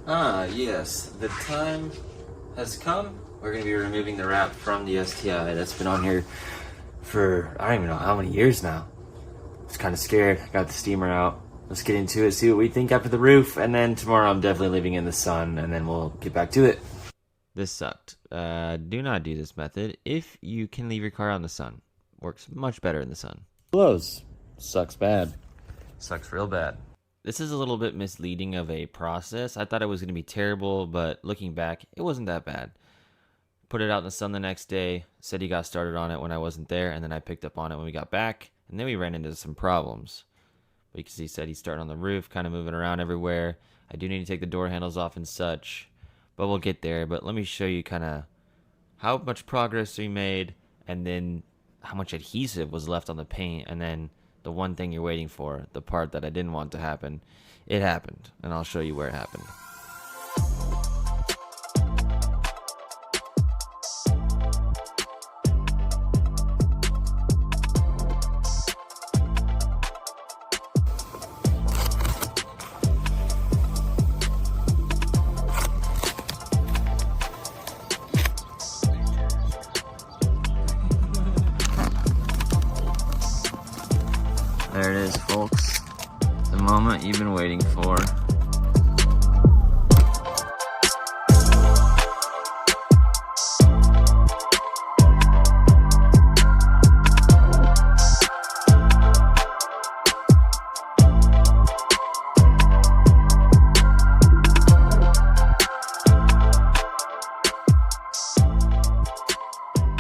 Ah, yes, the time has come. We're going to be removing the wrap from the STI that's been on here for, I don't even know how many years now. I was kind of scared. I got the steamer out. Let's get into it, see what we think after the roof, and then tomorrow I'm definitely leaving in the sun, and then we'll get back to it. This sucked. Do not do this method if you can leave your car out in the sun. Works much better in the sun. Blows. Sucks bad. Sucks real bad. This is a little bit misleading of a process. I thought it was going to be terrible, but looking back, it wasn't that bad. Put it out in the sun the next day, said he got started on it when I wasn't there, and then I picked up on it when we got back, and then we ran into some problems. Because he said he's starting on the roof, kind of moving around everywhere. I do need to take the door handles off and such, but we'll get there. But let me show you kind of how much progress we made, and then how much adhesive was left on the paint, and then the one thing you're waiting for, the part that I didn't want to happen, it happened, and I'll show you where it happened. There it is, folks. The moment you've been waiting for.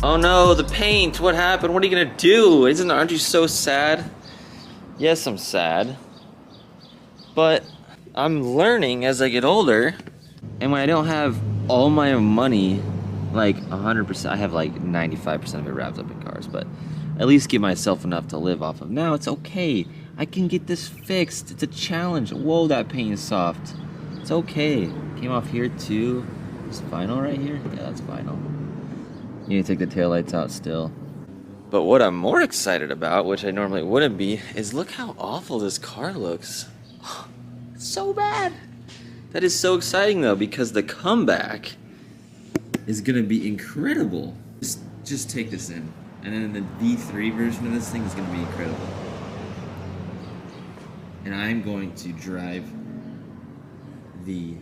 Oh no, the paint! What happened? What are you gonna do? Aren't you so sad? Yes, I'm sad, but I'm learning as I get older, and when I don't have all my money, like 100%, I have like 95% of it wrapped up in cars, but at least give myself enough to live off of. Now it's okay. I can get this fixed. It's a challenge. Whoa, that paint is soft. It's okay. Came off here too. It's vinyl right here? Yeah, that's vinyl. You need to take the taillights out still. But what I'm more excited about, which I normally wouldn't be, is look how awful this car looks. It's so bad. That is so exciting though, because the comeback is gonna be incredible. Just take this in. And then the V3 version of this thing is gonna be incredible. And I'm going to drive the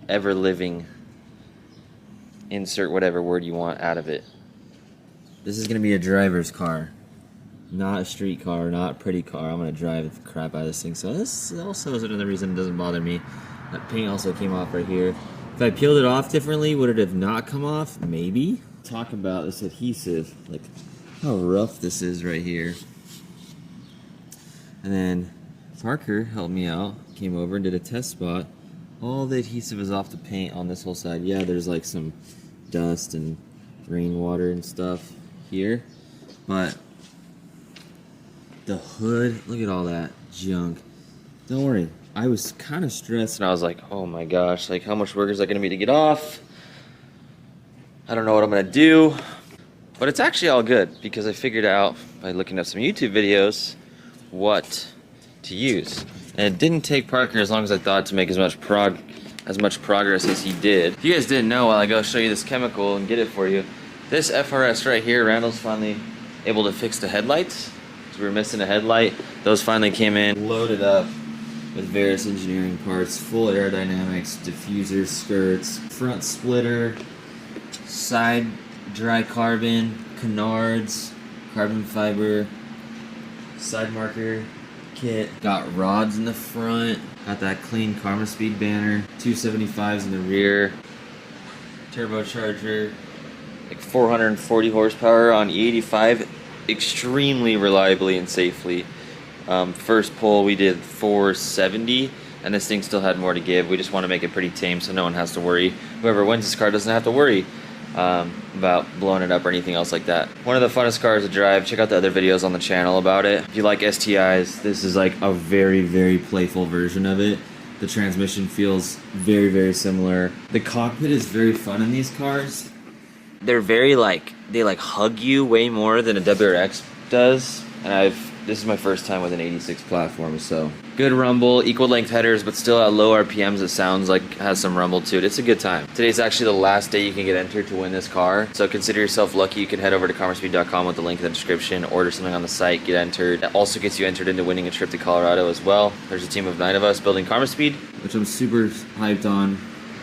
ever-living, insert whatever word you want out of it. This is gonna be a driver's car, not a street car, not a pretty car. I'm gonna drive the crap out of this thing. So this also is another reason it doesn't bother me. That paint also came off right here. If I peeled it off differently, would it have not come off? Maybe. Talk about this adhesive, like how rough this is right here. And then Parker helped me out, came over and did a test spot. All the adhesive is off the paint on this whole side. Yeah, there's like some dust and rainwater and stuff here, but the hood, look at all that junk. Don't worry, I was kind of stressed and I was like, oh my gosh, like how much work is that gonna be to get off? I don't know what I'm gonna do, but it's actually all good because I figured out by looking up some YouTube videos what to use, and it didn't take Parker as long as I thought to make as much progress as he did. If you guys didn't know, while I go show you this chemical and get it for you, this FRS right here, Randall's finally able to fix the headlights. So we were missing a headlight. Those finally came in, loaded up with various engineering parts, full aerodynamics, diffusers, skirts, front splitter, side dry carbon, canards, carbon fiber, side marker kit. Got rods in the front, got that clean Karma Speed banner, 275s in the rear, turbocharger, like 440 horsepower on E85, extremely reliably and safely. First pull we did 470, and this thing still had more to give. We just want to make it pretty tame so no one has to worry. Whoever wins this car doesn't have to worry about blowing it up or anything else like that. One of the funnest cars to drive. Check out the other videos on the channel about it. If you like STIs, this is like a very, very playful version of it. The transmission feels very, very similar. The cockpit is very fun in these cars. They're very they hug you way more than a WRX does. And I've This is my first time with an 86 platform, so good rumble, equal length headers, but still at low RPMs it sounds like it has some rumble to it. It's a good time. Today's actually the last day you can get entered to win this car, so consider yourself lucky. You can head over to CarMoreSpeed.com with the link in the description, order something on the site, get entered. It also gets you entered into winning a trip to Colorado as well. There's a team of 9 of us building CarMoreSpeed, which I'm super hyped on.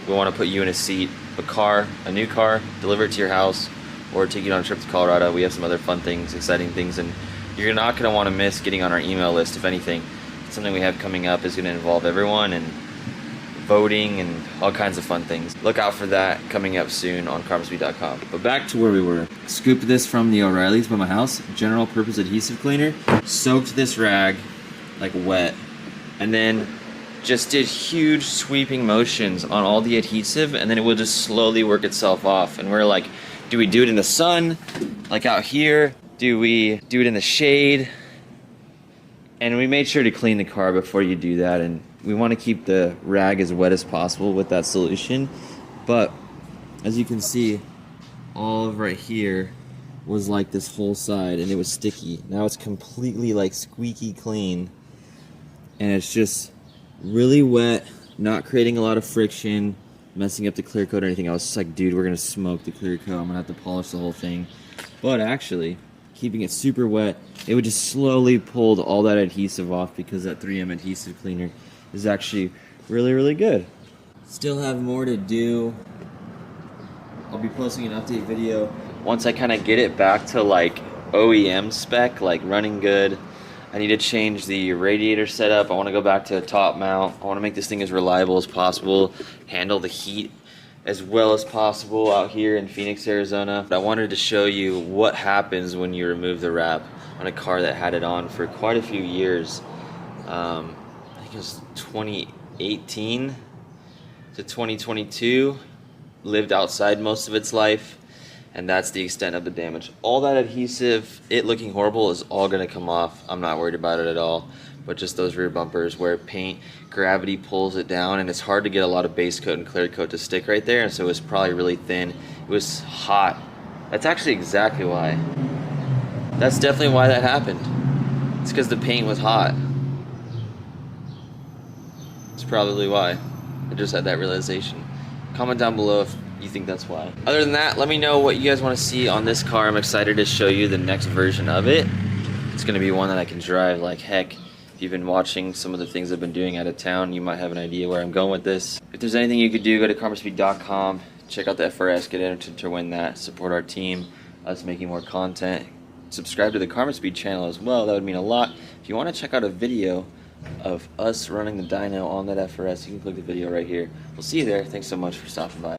We want to put you in a seat, a new car, deliver it to your house, or take you on a trip to Colorado. We have some other fun things, exciting things, and you're not going to want to miss getting on our email list. If anything, something we have coming up is going to involve everyone and voting and all kinds of fun things. Look out for that coming up soon on CarMoreSpeed.com. But back to where we were. Scooped this from the O'Reilly's by my house. General purpose adhesive cleaner. Soaked this rag like wet. And then just did huge sweeping motions on all the adhesive, and then it will just slowly work itself off. And we're like, do we do it in the sun, like out here? Do we do it in the shade? And we made sure to clean the car before you do that, and we want to keep the rag as wet as possible with that solution. But as you can see, all of right here was like this whole side, and it was sticky. Now it's completely like squeaky clean, and it's just really wet, not creating a lot of friction, messing up the clear coat or anything. I was just like, dude, we're gonna smoke the clear coat. I'm gonna have to polish the whole thing. But actually, keeping it super wet, it would just slowly pull all that adhesive off, because that 3M adhesive cleaner is actually really, really good. Still have more to do. I'll be posting an update video once I kind of get it back to like OEM spec, like running good. I need to change the radiator setup. I want to go back to a top mount. I want to make this thing as reliable as possible, handle the heat as well as possible out here in Phoenix, Arizona. I wanted to show you what happens when you remove the wrap on a car that had it on for quite a few years. I think it was 2018 to 2022, lived outside most of its life, and that's the extent of the damage. All that adhesive, it looking horrible, is all gonna come off. I'm not worried about it at all. But just those rear bumpers where paint, gravity pulls it down, and it's hard to get a lot of base coat and clear coat to stick right there, and so it's probably really thin. It was hot. That's actually exactly why. That's definitely why that happened. It's because the paint was hot. It's probably why. I just had that realization. Comment down below if you think that's why. Other than that, let me know what you guys want to see on this car. I'm excited to show you the next version of it. It's going to be one that I can drive like heck. If you've been watching some of the things I've been doing out of town, you might have an idea where I'm going with this. If there's anything you could do, go to CarMoreSpeed.com, check out the FRS, get entered to win that, support our team, us making more content. Subscribe to the CarMoreSpeed channel as well, that would mean a lot. If you want to check out a video of us running the dyno on that FRS, you can click the video right here. We'll see you there. Thanks so much for stopping by.